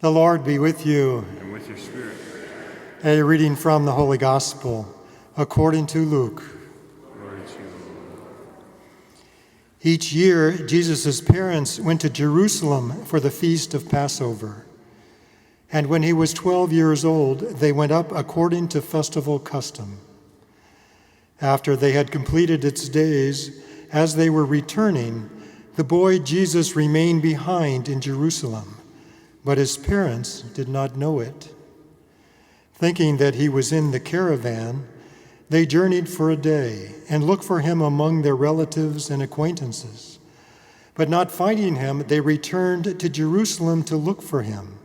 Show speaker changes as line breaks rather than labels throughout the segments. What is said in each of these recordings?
The Lord be with you.
And with your spirit.
A reading from the Holy Gospel according to Luke.
Glory to you, Lord.
Each year, Jesus' parents went to Jerusalem for the feast of Passover. And when he was 12 years old, they went up according to festival custom. After they had completed its days, as they were returning, the boy Jesus remained behind in Jerusalem, but his parents did not know it. Thinking that he was in the caravan, they journeyed for a day and looked for him among their relatives and acquaintances. But not finding him, they returned to Jerusalem to look for him.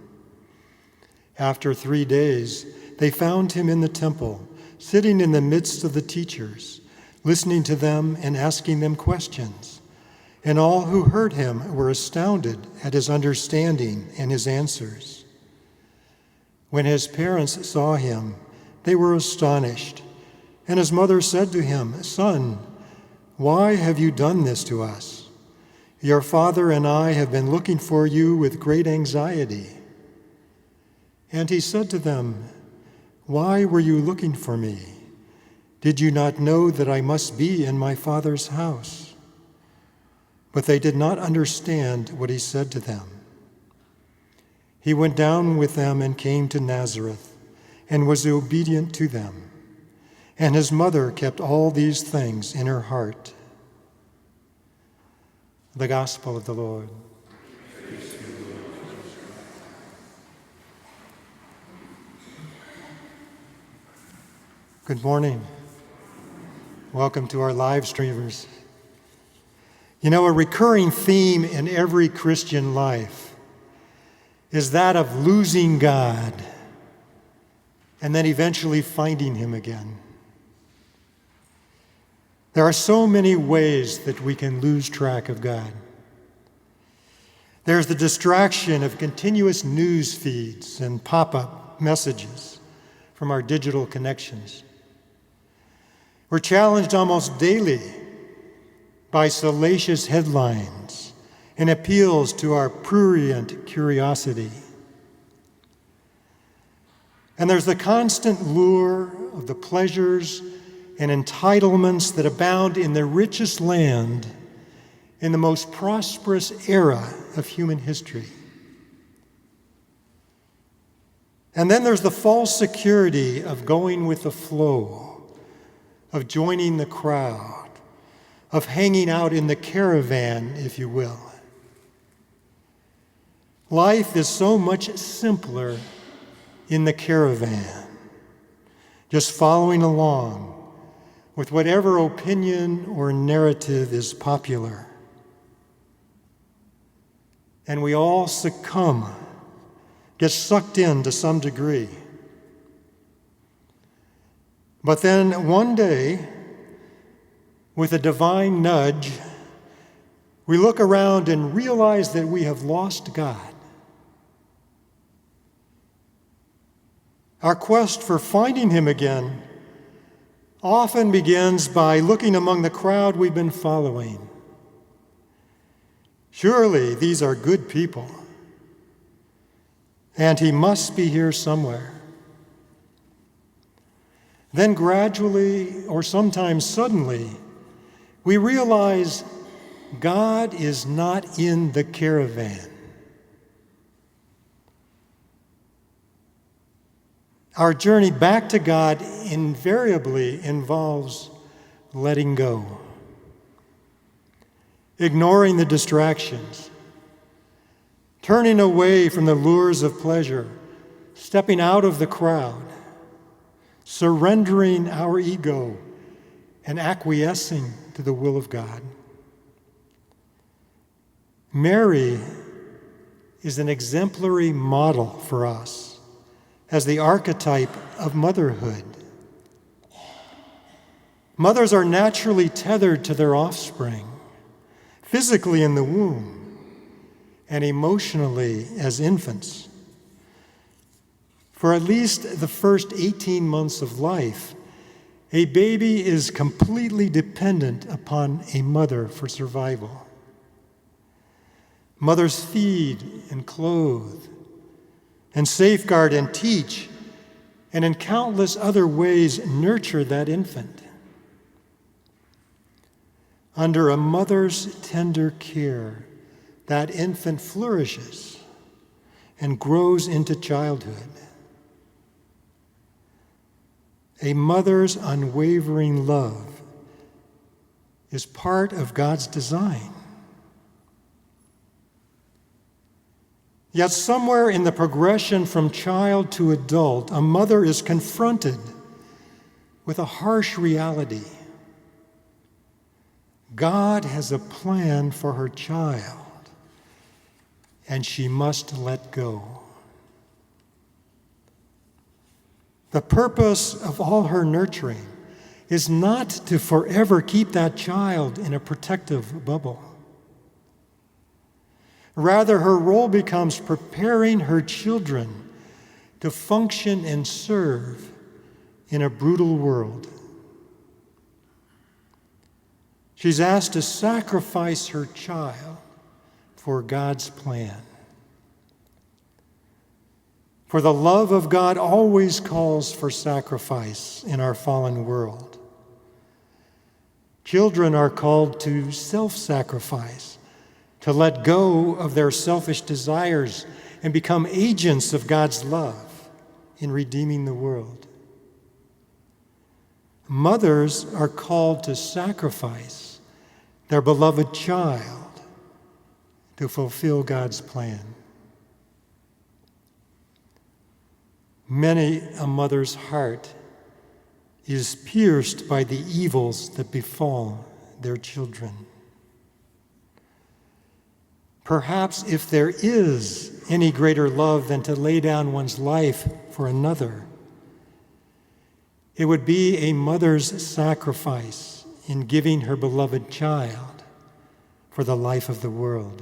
After 3 days, they found him in the temple, sitting in the midst of the teachers, listening to them and asking them questions. And all who heard him were astounded at his understanding and his answers. When his parents saw him, they were astonished. And his mother said to him, "Son, why have you done this to us? Your father and I have been looking for you with great anxiety." And he said to them, "Why were you looking for me? Did you not know that I must be in my Father's house?" But they did not understand what he said to them. He went down with them and came to Nazareth and was obedient to them. And his mother kept all these things in her heart. The Gospel of the Lord. Good morning. Welcome to our live streamers. You know, a recurring theme in every Christian life is that of losing God and then eventually finding him again. There are so many ways that we can lose track of God. There's the distraction of continuous news feeds and pop-up messages from our digital connections. We're challenged almost daily by salacious headlines and appeals to our prurient curiosity. And there's the constant lure of the pleasures and entitlements that abound in the richest land in the most prosperous era of human history. And then there's the false security of going with the flow, of joining the crowd, of hanging out in the caravan, if you will. Life is so much simpler in the caravan, just following along with whatever opinion or narrative is popular. And we all succumb, get sucked in to some degree. But then one day, with a divine nudge, we look around and realize that we have lost God. Our quest for finding him again often begins by looking among the crowd we've been following. Surely these are good people, and he must be here somewhere. Then gradually, or sometimes suddenly, we realize God is not in the caravan. Our journey back to God invariably involves letting go, ignoring the distractions, turning away from the lures of pleasure, stepping out of the crowd, surrendering our ego, and acquiescing to the will of God. Mary is an exemplary model for us as the archetype of motherhood. Mothers are naturally tethered to their offspring, physically in the womb, and emotionally as infants. For at least the first 18 months of life, a baby is completely dependent upon a mother for survival. Mothers feed and clothe, and safeguard and teach, and in countless other ways nurture that infant. Under a mother's tender care, that infant flourishes and grows into childhood. A mother's unwavering love is part of God's design. Yet somewhere in the progression from child to adult, a mother is confronted with a harsh reality. God has a plan for her child, and she must let go. The purpose of all her nurturing is not to forever keep that child in a protective bubble. Rather, her role becomes preparing her children to function and serve in a brutal world. She's asked to sacrifice her child for God's plan. For the love of God always calls for sacrifice in our fallen world. Children are called to self-sacrifice, to let go of their selfish desires and become agents of God's love in redeeming the world. Mothers are called to sacrifice their beloved child to fulfill God's plan. Many a mother's heart is pierced by the evils that befall their children. Perhaps if there is any greater love than to lay down one's life for another, it would be a mother's sacrifice in giving her beloved child for the life of the world.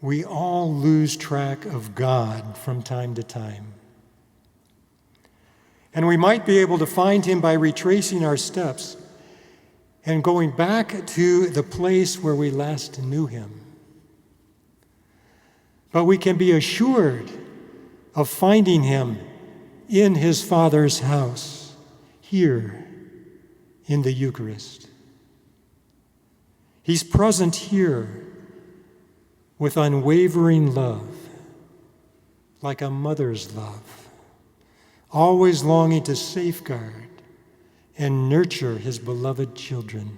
We all lose track of God from time to time. And we might be able to find him by retracing our steps and going back to the place where we last knew him. But we can be assured of finding him in his Father's house, here in the Eucharist. He's present here with unwavering love, like a mother's love, always longing to safeguard and nurture his beloved children.